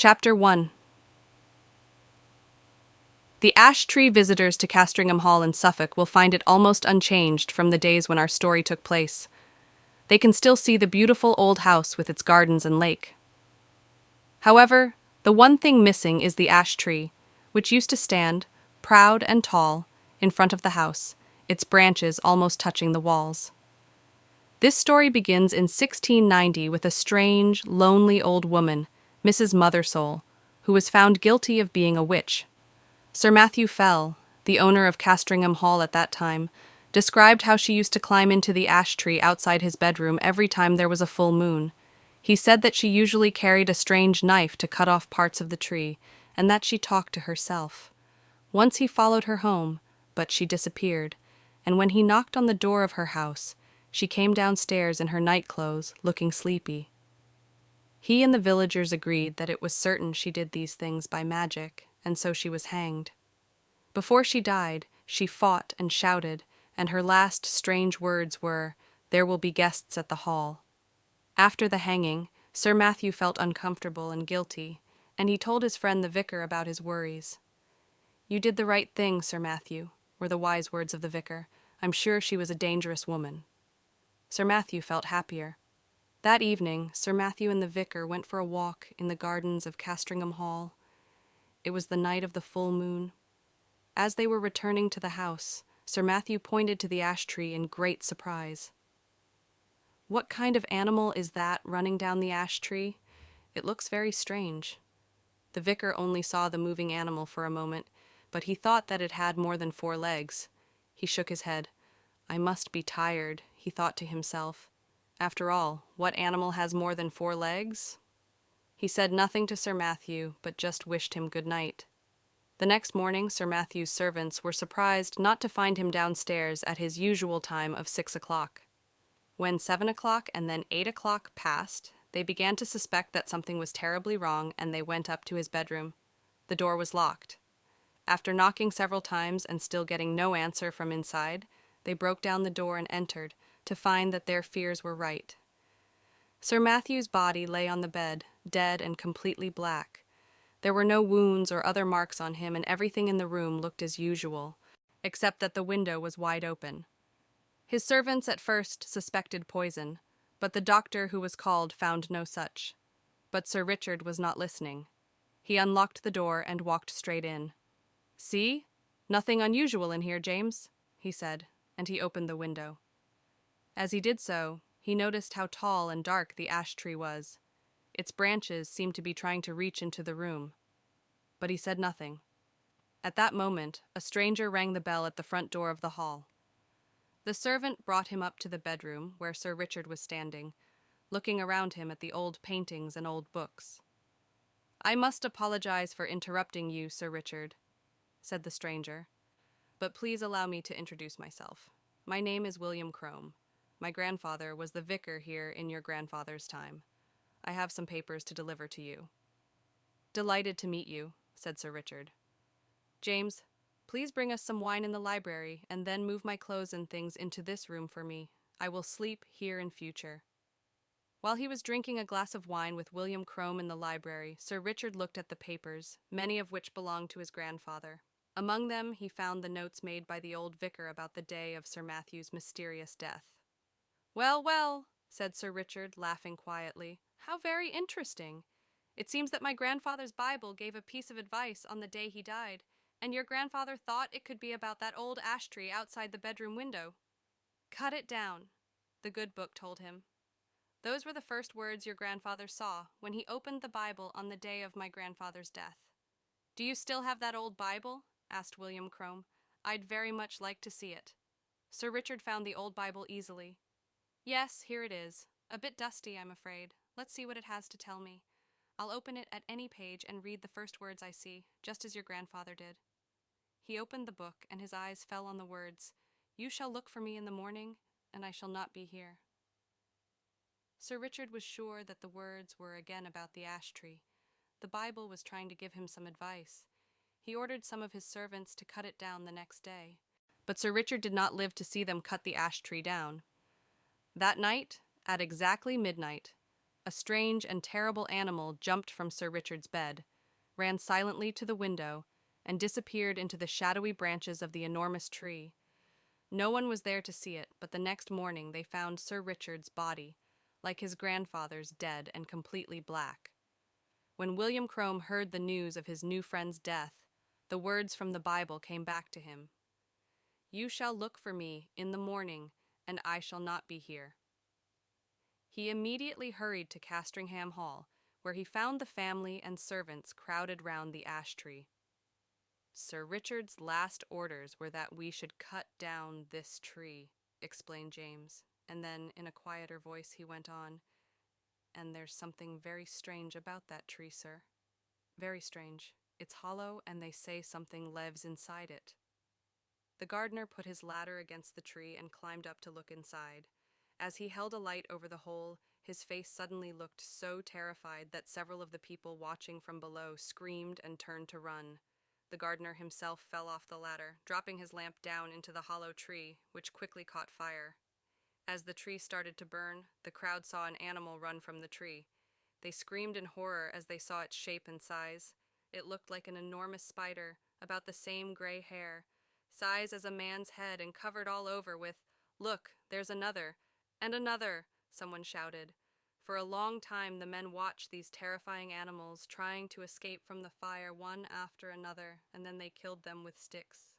Chapter 1. The ash tree visitors to Castringham Hall in Suffolk will find it almost unchanged from the days when our story took place. They can still see the beautiful old house with its gardens and lake. However, the one thing missing is the ash tree, which used to stand, proud and tall, in front of the house, its branches almost touching the walls. This story begins in 1690 with a strange, lonely old woman, Mrs. Mothersole, who was found guilty of being a witch. Sir Matthew Fell, the owner of Castringham Hall at that time, described how she used to climb into the ash tree outside his bedroom every time there was a full moon. He said that she usually carried a strange knife to cut off parts of the tree, and that she talked to herself. Once he followed her home, but she disappeared, and when he knocked on the door of her house, she came downstairs in her nightclothes, looking sleepy. He and the villagers agreed that it was certain she did these things by magic, and so she was hanged. Before she died, she fought and shouted, and her last strange words were, "There will be guests at the hall." After the hanging, Sir Matthew felt uncomfortable and guilty, and he told his friend the vicar about his worries. "You did the right thing, Sir Matthew," were the wise words of the vicar. "I'm sure she was a dangerous woman." Sir Matthew felt happier. That evening, Sir Matthew and the vicar went for a walk in the gardens of Castringham Hall. It was the night of the full moon. As they were returning to the house, Sir Matthew pointed to the ash tree in great surprise. "What kind of animal is that running down the ash tree? It looks very strange." The vicar only saw the moving animal for a moment, but he thought that it had more than 4 legs. He shook his head. "I must be tired," he thought to himself. "After all, what animal has more than 4 legs?" He said nothing to Sir Matthew, but just wished him good night. The next morning, Sir Matthew's servants were surprised not to find him downstairs at his usual time of 6 o'clock. When 7 o'clock and then 8 o'clock passed, they began to suspect that something was terribly wrong, and they went up to his bedroom. The door was locked. After knocking several times and still getting no answer from inside, they broke down the door and entered, to find that their fears were right. Sir Matthew's body lay on the bed, dead and completely black. There were no wounds or other marks on him, and everything in the room looked as usual, except that the window was wide open. His servants at first suspected poison, but the doctor who was called found no such. But Sir Richard was not listening. He unlocked the door and walked straight in. "See? Nothing unusual in here, James," he said, and he opened the window. As he did so, he noticed how tall and dark the ash tree was. Its branches seemed to be trying to reach into the room. But he said nothing. At that moment, a stranger rang the bell at the front door of the hall. The servant brought him up to the bedroom where Sir Richard was standing, looking around him at the old paintings and old books. "I must apologize for interrupting you, Sir Richard," said the stranger, "but please allow me to introduce myself. My name is William Crome. My grandfather was the vicar here in your grandfather's time. I have some papers to deliver to you." "Delighted to meet you," said Sir Richard. "James, please bring us some wine in the library, and then move my clothes and things into this room for me. I will sleep here in future." While he was drinking a glass of wine with William Crome in the library, Sir Richard looked at the papers, many of which belonged to his grandfather. Among them he found the notes made by the old vicar about the day of Sir Matthew's mysterious death. "Well, well," said Sir Richard, laughing quietly. "How very interesting! It seems that my grandfather's Bible gave a piece of advice on the day he died, and your grandfather thought it could be about that old ash tree outside the bedroom window." "Cut it down," the good book told him. "Those were the first words your grandfather saw when he opened the Bible on the day of my grandfather's death." "Do you still have that old Bible?" asked William Crome. "I'd very much like to see it." Sir Richard found the old Bible easily. "Yes, here it is. A bit dusty, I'm afraid. Let's see what it has to tell me. I'll open it at any page and read the first words I see, just as your grandfather did." He opened the book, and his eyes fell on the words, "You shall look for me in the morning, and I shall not be here." Sir Richard was sure that the words were again about the ash tree. The Bible was trying to give him some advice. He ordered some of his servants to cut it down the next day. But Sir Richard did not live to see them cut the ash tree down. That night, at exactly midnight, A strange and terrible animal jumped from Sir Richard's bed, ran silently to the window, and disappeared into the shadowy branches of the enormous tree. No one was there to see it, but the next morning they found Sir Richard's body, like his grandfather's, dead and completely black. When William Crome heard the news of his new friend's death, the words from the Bible came back to him. "You shall look for me in the morning, and I shall not be here." He immediately hurried to Castringham Hall, where he found the family and servants crowded round the ash tree. "Sir Richard's last orders were that we should cut down this tree," explained James, and then, in a quieter voice, he went on, "And there's something very strange about that tree, sir. Very strange. It's hollow, and they say something lives inside it." The gardener put his ladder against the tree and climbed up to look inside. As he held a light over the hole, his face suddenly looked so terrified that several of the people watching from below screamed and turned to run. The gardener himself fell off the ladder, dropping his lamp down into the hollow tree, which quickly caught fire. As the tree started to burn, the crowd saw an animal run from the tree. They screamed in horror as they saw its shape and size. It looked like an enormous spider, about the same gray hair, size as a man's head and covered all over with, "Look, there's another, and another," someone shouted. For a long time the men watched these terrifying animals trying to escape from the fire one after another, and then they killed them with sticks.